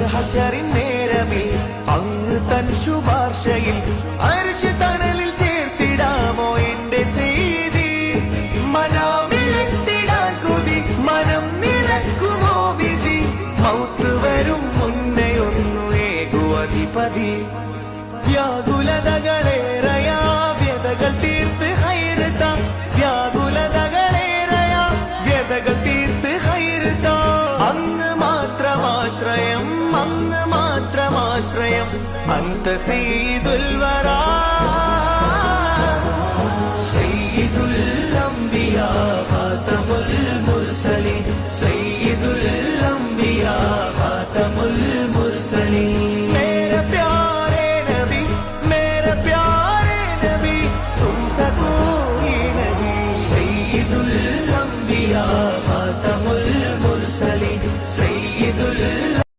ഹശറിൻ നേരമിൽ അങ്ങ് തൻ ശുപാർശയിൽ അർശ് തണലിൽ ചേർത്തിടാമോ എന്റെ സീതി. മനാവിലെത്തിടാൻ കൊതി മനം നിറക്കുമോ വിധി. മൗത്ത് വരും മുന്നേ ഒന്നു ഏകുവധിപതി. വ്യാകുലതകളേറയാ വ്യതകൾ തീർത്ത് ഹൈർത്താ. വ്യാകുലതകളേറയാ വ്യതകൾ തീർത്ത് ഹൈർത്താ. അങ്ങ് മാത്രമാശ്രയം അങ്ങ് മാത്രമാശ്രയം. അന്ത സയ്യിദുൽ വറാ സയ്യിദുൽ അംബിയാ ഖാതമുൽ മുർസലീൻ. സയ്യിദുൽ അംബിയാ ഖാതമുൽ